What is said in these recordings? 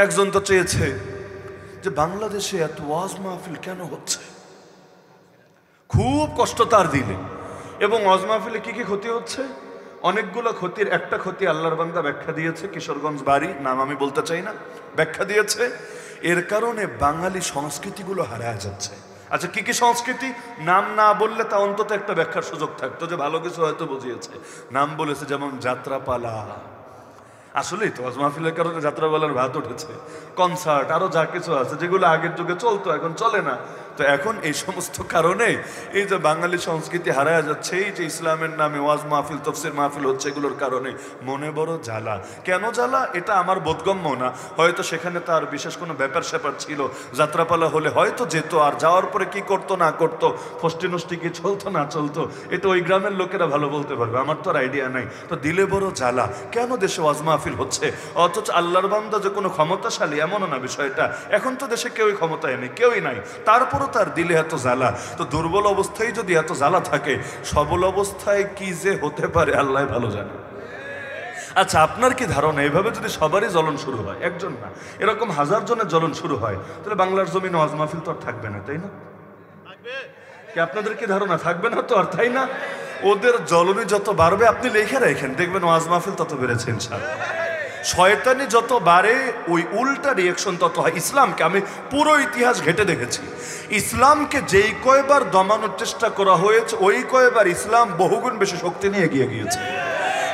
একজন তো চেয়েছে যে বাংলাদেশে এত ওয়াজ মাহফিল কেন হচ্ছে, খুব কষ্ট তার দিলে। এবং ওয়াজ মাহফিলে কি কি ক্ষতি হচ্ছে, অনেকগুলো ক্ষতির একটা ক্ষতি আল্লাহর বান্দা ব্যাখ্যা দিয়েছে। কিশোরগঞ্জ বাড়ি, নাম আমি বলতে চাই না, ব্যাখ্যা দিয়েছে এর কারণে বাঙালি সংস্কৃতিগুলো হারায় যাচ্ছে। আচ্ছা কি কি সংস্কৃতি, নাম না বললে তা অন্তত একটা ব্যাখ্যার সুযোগ থাকতো যে ভালো কিছু হয়তো বুঝিয়েছে। নাম বলেছে যেমন যাত্রাপালা, আসলেই তো ওয়াজ মাহফিলের কারণে যাত্রাপালার ভাত উঠেছে, কনসার্ট, আরো যা কিছু আছে যেগুলো আগের যুগে চলতো এখন চলে না। তো এখন এই সমস্ত কারণে এই যে বাঙালি সংস্কৃতি হারায় যাচ্ছে, এই যে ইসলামের নামে ওয়াজ মাহফিল তফসির মাহফিল হচ্ছে, এগুলোর কারণে মনে বড় জ্বালা। কেন জ্বালা এটা আমার বোধগম্য না, হয়তো সেখানে তার বিশেষ কোনো ব্যাপার স্যাপার ছিল, যাত্রাপালা হলে হয়তো যেত, আর যাওয়ার পরে কি করতো না করতো, ফষ্টি নষ্টি কি চলতো না চলতো, এটা ওই গ্রামের লোকেরা ভালো বলতে পারবে, আমার তো আর আইডিয়া নাই। তো দিলে বড় জ্বালা, কেন দেশে ওয়াজ মাহফিল হচ্ছে, অথচ আল্লাহর বান্দা যে কোনো ক্ষমতাশালী এমনও না বিষয়টা। এখন তো দেশে কেউই ক্ষমতায় নেই, কেউই নাই, তারপরও তার দিলে এত জ্বালা। তো দুর্বল অবস্থায় যদি এত জ্বালা থাকে, সবল অবস্থায় কি যে হতে পারে আল্লাহ ভালো জানে। আচ্ছা আপনার কি ধারণা, এভাবে যদি সবারই জ্বলন শুরু হয়, একজন না এরকম হাজার জনের জ্বলন শুরু হয়, তাহলে বাংলার জমিনে ওয়াজ মাহফিল তো আর থাকবে না, তাই না? কি আপনাদের কি ধারণা থাকবে না তো আর, তাই না? ওদের জ্বলনি যত বাড়বে আপনি লিখে রাখেন, দেখবেন ওয়াজ মাহফিল তত বেড়েছে ইনশাআল্লাহ। শয়তানি যত বাড়ে ওই উল্টা রিয়েকশন তত হয়। ইসলামকে আমি পুরো ইতিহাস ঘেটে দেখেছি, ইসলামকে যেই কয়বার দমানোর চেষ্টা করা হয়েছে ওই কয়বার ইসলাম বহুগুণ বেশি শক্তি নিয়ে এগিয়ে গিয়েছে।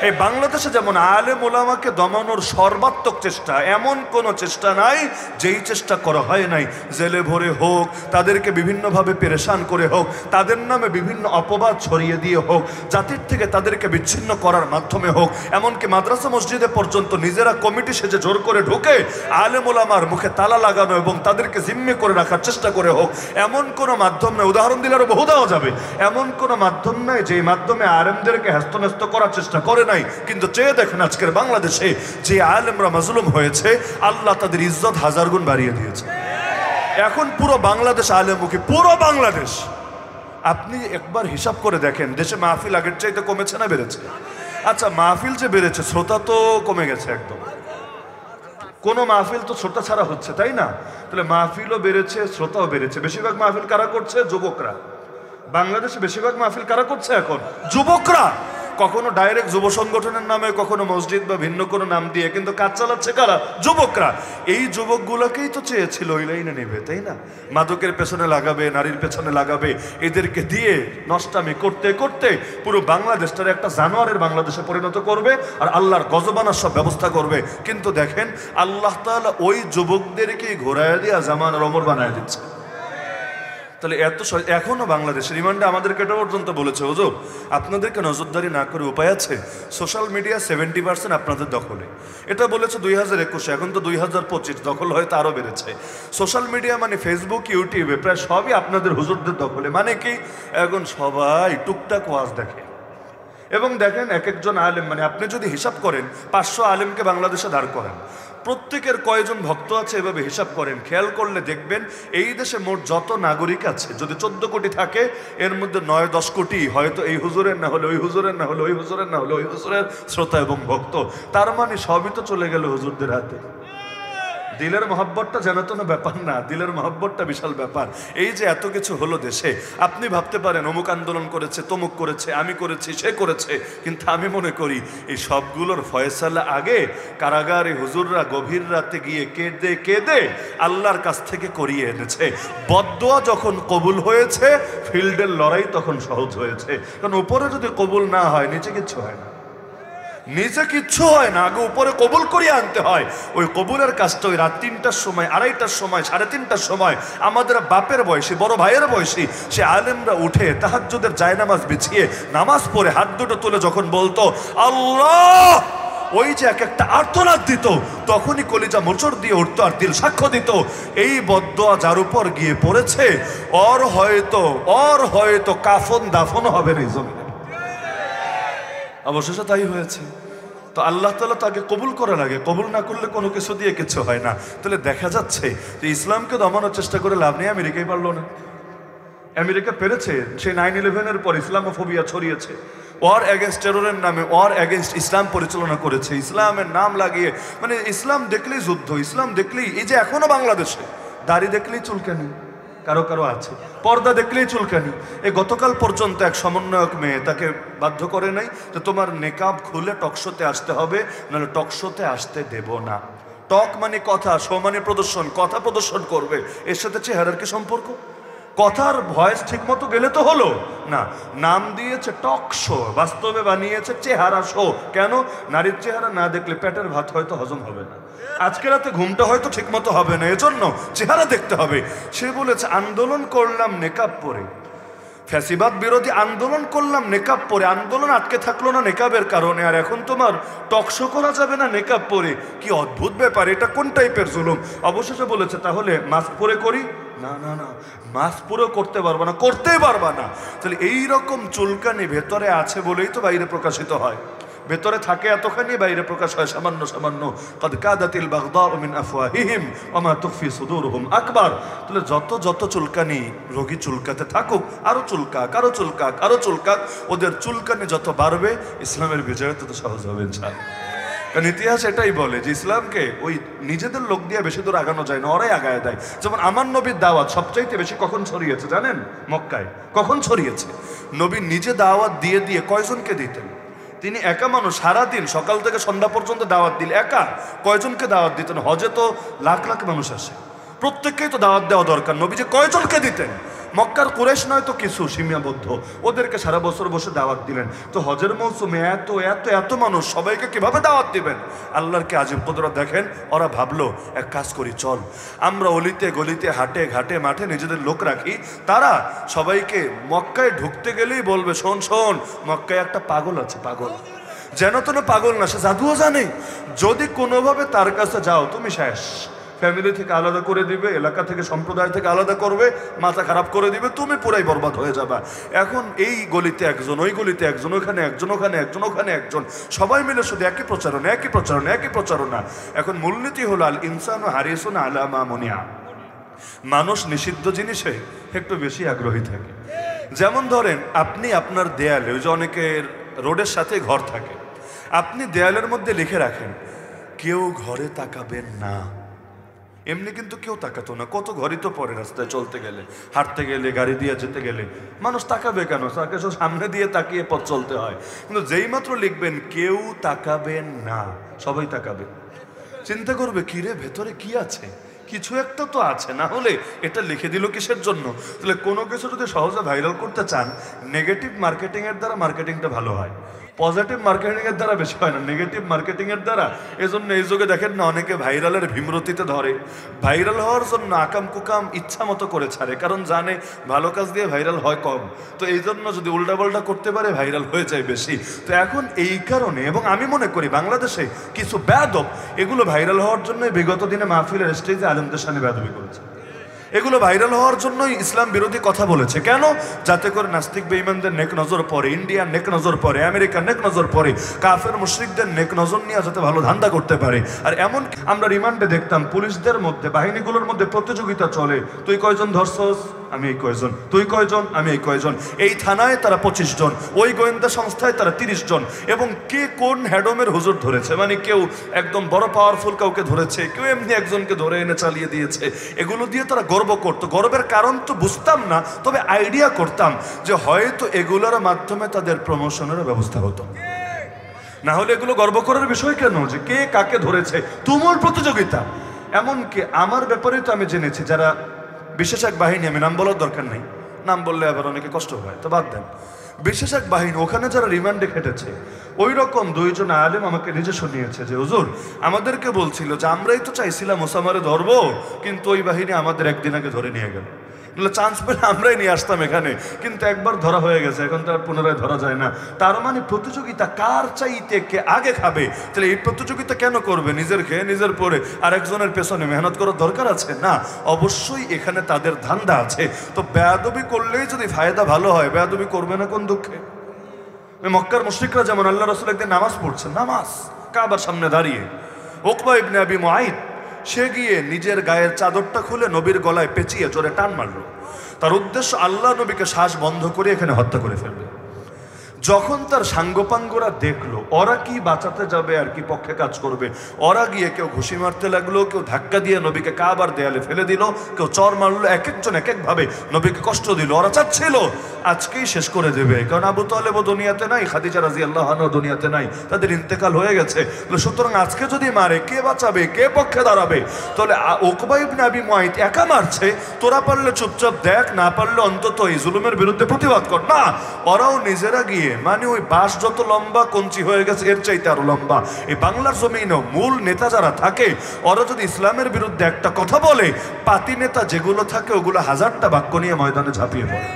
এই বাংলাদেশে যেমন আলেম ওলামাকে দমানোর সর্বাত্মক চেষ্টা, এমন কোনো চেষ্টা নাই যেই চেষ্টা করা হয় নাই। জেলে ভরে হোক, তাদেরকে বিভিন্নভাবে পেরেশান করে হোক, তাদের নামে বিভিন্ন অপবাদ ছড়িয়ে দিয়ে হোক, জাতির থেকে তাদেরকে বিচ্ছিন্ন করার মাধ্যমে হোক, এমনকি মাদ্রাসা মসজিদে পর্যন্ত নিজেরা কমিটি সেজে জোর করে ঢুকে আলেম ওলামার মুখে তালা লাগানো এবং তাদেরকে জিম্মি করে রাখার চেষ্টা করে হোক, এমন কোনো মাধ্যম নেই। উদাহরণ দিলে আরো বহু দেওয়া যাবে। এমন কোনো মাধ্যম নেই যেই মাধ্যমে আলেমদেরকে হ্যস্তন্যস্ত করার চেষ্টা করে নাই। কিন্তু চেয়ে দেখেন আজকের বাংলাদেশে যে আলেমরা মাজলুম হয়েছে, আল্লাহ তাদের ইজ্জত হাজার গুণ বাড়িয়ে দিয়েছে। এখন পুরো বাংলাদেশ আলেমুখী, পুরো বাংলাদেশ। আপনি একবার হিসাব করে দেখেন, দেশে মাহফিল আগের চাইতে কমেছে না বেড়েছে? আচ্ছা মাহফিল যে বেড়েছে, শ্রোতা তো কমে গেছে একদম। কোন মাহফিল তো শ্রোতা ছাড়া হচ্ছে, তাই না? তাহলে মাহফিলও বেড়েছে, শ্রোতাও বেড়েছে। বেশিরভাগ মাহফিল কারা করছে? যুবকরা। বাংলাদেশে বেশিরভাগ মাহফিল কারা করছে এখন? যুবকরা। কখনো ডাইরেক্ট যুব সংগঠনের নামে, কখনো মসজিদ বা ভিন্ন কোনো নাম দিয়ে, কিন্তু কাজ চালাচ্ছে কারা? যুবকরা। এই যুবকগুলোকেই তো চেয়েছিল ওই লাইনে নেবে, তাই না? মাদকের পেছনে লাগাবে, নারীর পেছনে লাগাবে, এদেরকে দিয়ে নষ্টামি করতে করতে পুরো বাংলাদেশটার একটা জানোয়ারের বাংলাদেশে পরিণত করবে, আর আল্লাহর গজবানার সব ব্যবস্থা করবে। কিন্তু দেখেন আল্লাহ তাআলা ওই যুবকদেরকেই ঘোরায় দিয়া জামানার ওমর বানায় দিচ্ছে। তাহলে এত এখনো বাংলাদেশের রিমান্ডে আমাদেরকে এটা পর্যন্ত বলেছে, হুজুর আপনাদেরকে নজরদারি না করে উপায় আছে, সোশ্যাল মিডিয়া 70% আপনাদের দখলে। এটা বলেছে 2021, এখন তো 2025, দখল হয়তো আরও বেড়েছে। সোশ্যাল মিডিয়া মানে ফেসবুক, ইউটিউবে প্রায় সবই আপনাদের হুজুরদের দখলে। মানে কি, এখন সবাই টুকটাক ওয়াজ দেখে। এবং দেখেন এক একজন আলেম, মানে আপনি যদি হিসাব করেন 500 আলেমকে বাংলাদেশে দাঁড় করেন, প্রত্যেকের কয়জন ভক্ত আছে এভাবে হিসাব করেন, খেয়াল করলে দেখবেন এই দেশে মোট যত নাগরিক আছে, যদি 14 কোটি থাকে, এর মধ্যে 9-10 কোটি হয়তো এই হুজুরের না হলে ওই হুজুরের না হলে ওই হুজুরের না হলে ওই হুজুরের শ্রোতা এবং ভক্ত। তার মানে সবই তো চলে গেল হুজুরদের হাতে। দিলের মহব্বতটা যেন তো না ব্যাপার না, দিলের মহব্বতটা বিশাল ব্যাপার। এই যে এত কিছু হলো দেশে, আপনি ভাবতে পারেন অমুক আন্দোলন করেছে, তমুক করেছে, আমি করেছি, সে করেছে, কিন্তু আমি মনে করি এই সবগুলোর ফয়সালা আগে কারাগারে হুজুররা গভীর রাতে গিয়ে কেঁদে কেঁদে আল্লাহর কাছ থেকে করিয়ে এনেছে। বদদোয়া যখন কবুল হয়েছে, ফিল্ডের লড়াই তখন সহজ হয়েছে। কারণ উপরে যদি কবুল না হয়, নিচে কিচ্ছু হয় না, নিচে কিচ্ছু হয় না, আগে উপরে কবুল করিয়ে আনতে হয়। ওই কবুলের কাজটা ওই রাত 3টার সময়, 2:30টার সময়, 3:30টার সময় আমাদের বাপের বয়সী, বড় ভাইয়ের বয়সী সে আলেমরা উঠে তাহাজ্জুদের জায়নামাজ বিছিয়ে নামাজ পড়ে হাত দুটো তুলে যখন বলতো আল্লাহ, ওই যে এক একটা আর্তনাদ দিত, তখনই কলিজা মোচড় দিয়ে উঠতো আর দিল সাক্ষ্য দিত, এই বদদোয়া যার উপর গিয়ে পড়েছে ওর হয়তো কাফন দাফন হবে না এই জমিনে। অবশেষে তাই হয়েছে। তো আল্লাহ তাআলা তাকে কবুল করা লাগে, কবুল না করলে কোনো কিছু দিয়ে কিছু হয় না। তাহলে দেখা যাচ্ছে যে ইসলামকে দমানোর চেষ্টা করে লাভ নেই। আমেরিকাই পারলো না, আমেরিকা পেরেছে, সে 9/11-এর পর ইসলামোফোবিয়া ছড়িয়েছে, ওয়ার এগেনস্ট টেররের নামে ওয়ার এগেনস্ট ইসলাম পরিচালনা করেছে, ইসলামের নাম লাগিয়ে, মানে ইসলাম দেখলেই যুদ্ধ, ইসলাম দেখলেই, এই যে এখনো বাংলাদেশে দাড়ি দেখলেই চুলকানি কারো কারো আছে, পর্দা দেখলেই চুলকানি। এই গতকাল পর্যন্ত এক সমন্বয়ক মেয়ে, তাকে বাধ্য করে নাই যে তোমার নেকাব খুলে টকশোতে আসতে হবে, নাহলে টকশোতে আসতে দেব না। টক মানে কথা, শো মানে প্রদর্শন, কথা প্রদর্শন করবে, এর সাথে চেহারার কি সম্পর্ক? কথার ভয়েস ঠিক মতো গেলে তো হলো না, নাম দিয়েছে টক শো, বাস্তবে বানিয়েছে চেহারা শো। কেন? নারীর চেহারা না দেখলে পেটের ভাত হয়তো হজম হবে না, আজকে রাতে ঘুমটা হয়তো ঠিক মতো হবে না, এজন্য চেহারা দেখতে হবে। সে বলেছে আন্দোলন করলাম নেকাব পরে, ফ্যাসিবাদ বিরোধী আন্দোলন করলাম নেকাব পরে, আন্দোলন আটকে থাকলো না নেকাবের কারণে, আর এখন তোমার টকশো করা যাবে না নেকাব পরে। কি অদ্ভুত ব্যাপার, এটা কোন টাইপের জুলুম? অবশেষে বলেছে তাহলে মাস্ক পরে করি। না না না, মাস্ক পুরো করতে পারবা না, করতেই পারবা না। তাহলে এইরকম চুলকানি ভেতরে আছে বলেই তো বাইরে প্রকাশিত হয়, ভেতরে থাকে এতখানি, বাইরে প্রকাশ হয় সামান্য সামান্য। কদ কাদাতিল বাগদাউ মিন আফওয়াহিহিম ওয়া মা তুখফি সুদুরুহুম আকবার। তাহলে যত যত চুলকানি রোগী চুলকাতে থাকুক, আরো চুলকাক, আরো চুলকাক, আরো চুলকাক, ওদের চুলকানি যত বাড়বে ইসলামের বিজয় তত সহজ হবে ইনশাআল্লাহ। কারণ ইতিহাস এটাই বলে যে ইসলামকে ওই নিজেদের লোক দিয়ে বেশি দূর আগানো যায় না, ওরাই আগায় দেয়। যেমন আমার নবীর দাওয়াত সবচাইতে বেশি কখন ছড়িয়েছে জানেন? মক্কায়। কখন ছড়িয়েছে? নবী নিজে দাওয়াত দিয়ে দিয়ে কয়জনকে দিতেন? তিনি একা মানুষ, সারাদিন সকাল থেকে সন্ধ্যা পর্যন্ত দাওয়াত দিল, একা কয়জনকে দাওয়াত দিতেন? হজে তো লাখ লাখ মানুষ আসে, প্রত্যেককেই তো দাওয়াত দেওয়া দরকার, নবী যে কয়জনকে দিতেন? মক্কার কুরাইশ নয় তো কিছু সীমাবদ্ধ, ওদেরকে সারা বছর বসে দাওয়াত দিলেন। তো হজের মৌসুমে এত এত এত মানুষ, সবাইকে কিভাবে দাওয়াত দিবেন? আল্লাহর কি আজীব কুদরত দেখেন। ওরা ভাবলো এক কাজ করি, চল আমরা অলিতে গলিতে হাটে ঘাটে মাঠে নিজেদের লোক রাখি, তারা সবাইকে মক্কায় ঢুকতে গেলেই বলবে শোন শোন, মক্কায় একটা পাগল আছে, পাগল, যেন তেন পাগল না, সে জাদুও জানে, যদি কোনোভাবে তার কাছে যাও তুমি শেষ, ফ্যামিলি থেকে আলাদা করে দিবে, এলাকা থেকে সম্প্রদায় থেকে আলাদা করবে, মাথা খারাপ করে দিবে, তুমি পুরাই বরবাদ হয়ে যাবা। এখন এই গলিতে একজন, ওই গলিতে একজন, ওখানে একজন, ওখানে একজন, ওখানে একজন, সবাই মিলে শুধু একই প্রচারণা, একই প্রচারণা, একই প্রচারণা। এখন মূলনীতি হলো আল ইনসানু হারিসুন আলা মা মুনিয়া, মানুষ নিষিদ্ধ জিনিসে একটু বেশি আগ্রহী থাকে। যেমন ধরেন আপনি আপনার দেয়ালে, ওই যে অনেকের রোডের সাথে ঘর থাকে, আপনি দেয়ালের মধ্যে লিখে রাখেন কেউ ঘরে তাকাবেন না। এমনি কিন্তু কেউ তাকাতো না, কত ঘরই তো পরে রাস্তায় চলতে গেলে, হাঁটতে গেলে, গাড়ি দিয়ে যেতে গেলে মানুষ তাকাবে কেন? তাকে সামনে দিয়ে তাকিয়ে পথ চলতে হয়। কিন্তু যেই মাত্র লিখবেন কেউ তাকাবেন না, সবাই তাকাবে, চিন্তা করবে কিরে ভেতরে কি আছে, কিছু একটা তো আছে, না হলে এটা লিখে দিল কিসের জন্য? তাহলে কোনো কিছু যদি সহজে ভাইরাল করতে চান, নেগেটিভ মার্কেটিং এর দ্বারা মার্কেটিংটা ভালো হয়, পজিটিভ মার্কেটিং এর দ্বারা বেশি হয় না, নেগেটিভ মার্কেটিং এর দ্বারা। এজন্য এই যুগে দেখেন না অনেকে ভাইরালের ভীমরতিতে ধরে, ভাইরাল হওয়ার জন্য আকাম কুকাম ইচ্ছা মতো করে ছাড়ে, কারণ জানে ভালো কাজ দিয়ে ভাইরাল হয় কম, তো এই জন্য যদি উল্টাপাল্টা করতে পারে ভাইরাল হয়ে যায় বেশি। তো এখন এই কারণে, এবং আমি মনে করি বাংলাদেশে কিছু বেয়াদব এগুলো ভাইরাল হওয়ার জন্য বিগত দিনে মাহফিলের স্টেজে আলেমদের সামনে বেয়াদবি করেছে, এগুলো ভাইরাল হওয়ার জন্যই ইসলাম বিরোধী কথা বলেছে। কেন? যাতে করে নাস্তিক বেঈমানদের নেক নজর পড়ে, ইন্ডিয়ার নেক নজর পড়ে, আমেরিকার নেক নজর পড়ে, কাফের মুশরিকদের নেক নজর নিয়ে যাতে ভালো ধান্দা করতে পারে। আর এমন আমরা রিমান্ডে দেখতাম পুলিশদের মধ্যে, বাহিনীগুলোর মধ্যে প্রতিযোগিতা চলে, তুই কয়জন ধরছস, আমি এই কয়জন, তুই কয়জন, আমি এই কয়জন। এই থানায় তারা 25 জন, ওই গোয়েন্দা সংস্থায় তারা 30 জন, এবং কে কোন হ্যাডমের হুজুর ধরেছে, মানে কেউ একদম বড় পাওয়ারফুল কাউকে ধরেছে, কেউ এমনি একজনকে ধরে এনে চালিয়ে দিয়েছে। এগুলো দিয়ে তারা গর্ব করতো। গর্বের কারণ তো বুঝতাম না, তবে আইডিয়া করতাম যে হয়তো এগুলোর মাধ্যমে তাদের প্রমোশনের ব্যবস্থা হতো, না হলে এগুলো গর্ব করার বিষয় কেন যে কে কাকে ধরেছে, তুমুল প্রতিযোগিতা। এমনকি আমার ব্যাপারে তো আমি জেনেছি যারা বিশেষ এক বাহিনী, আমি নাম বলার দরকার নেই, নাম বললে আবার অনেকে কষ্ট হয়, তো বাদ দেন, বিশেষ এক বাহিনী ওখানে যারা রিমান্ডে খেটেছে, ওই রকম 2 জন আলেম আমাকে নিজে শুনিয়েছে যে হুজুর আমাদেরকে বলছিল যে আমরাই তো চাইছিলাম ওসামারে ধরবো, কিন্তু ওই বাহিনী আমাদের একদিন আগে ধরে নিয়ে গেল, চান্স পেলে আমরাই নিয়ে আসতাম এখানে, কিন্তু একবার ধরা হয়ে গেছে, এখন তো আর পুনরায় ধরা যায় না। তার মানে প্রতিযোগিতা কার চাইতে কে আগে খাবে। তাহলে এই প্রতিযোগিতা কেন করবে? নিজের খেয়ে নিজের পরে আরেকজনের পেছনে মেহনত করার দরকার আছে না? অবশ্যই এখানে তাদের ধান্দা আছে। তো বেয়াদবি করলেই যদি ফায়দা ভালো হয়, বেয়াদবি করবে না কোন দুঃখে? মক্কার মুশরিকরা যেমন আল্লাহ রাসূল একদিন নামাজ পড়ছেন, নামাজ কাবার সামনে দাঁড়িয়ে, উকবা ইবনে আবি মুআইদ সে গিয়ে নিজের গায়ের চাদরটা খুলে নবীর গলায় পেঁচিয়ে জোরে টান মারলো। তার উদ্দেশ্য আল্লাহ নবীকে শ্বাস বন্ধ করে এখানে হত্যা করে ফেলবে। যখন তার সাঙ্গপাঙ্গরা দেখলো ওরা কি বাঁচাতে যাবে আর কি পক্ষে কাজ করবে, ওরা গিয়ে কেউ ঘুষি মারতে লাগলো, কেউ ধাক্কা দিয়ে নবীকে কাবার দেয়ালে ফেলে দিল, কেউ চর মারলো, এক একজন এক একভাবে নবীকে কষ্ট দিল। ওরা চাচ্ছিল আজকেই শেষ করে দেবে, কারণ আবু তালেবও দুনিয়াতে নাই, খাদিজা রাদিয়াল্লাহু আনহা দুনিয়াতে নাই, তাদের ইন্তেকাল হয়ে গেছে। সুতরাং আজকে যদি মারে কে বাঁচাবে, কে পক্ষে দাঁড়াবে? তাহলে উকবা ইবনে আবি মুআইত একা মারছে, তোরা পারলে চুপচাপ দেখ, না পারলে অন্তত এই জুলুমের বিরুদ্ধে প্রতিবাদ কর। না, ওরাও নিজেরা গিয়ে, মানে ওই বাঁশ যত লম্বা কঞ্চি হয়ে গেছে এর চাইতে আরো লম্বা, এই বাংলার জমিনেও মূল নেতা যারা থাকে ওরা যদি ইসলামের বিরুদ্ধে একটা কথা বলে, পাতি নেতা যেগুলো থাকে ওগুলো হাজারটা বাক্য নিয়ে ময়দানে ঝাঁপিয়ে পড়ে।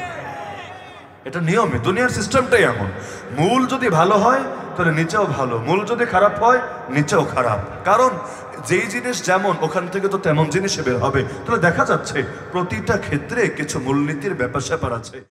এটা নিয়মে, দুনিয়ার সিস্টেমটাই এমন। মূল যদি ভালো হয় তাহলে নিচেও ভালো, মূল যদি খারাপ হয় নিচেও খারাপ। কারণ যেই জিনিস যেমন ওখান থেকে তো তেমন জিনিসে বের হবে। তাহলে দেখা যাচ্ছে প্রতিটা ক্ষেত্রে কিছু মূলনীতির ব্যাপার স্যাপার আছে।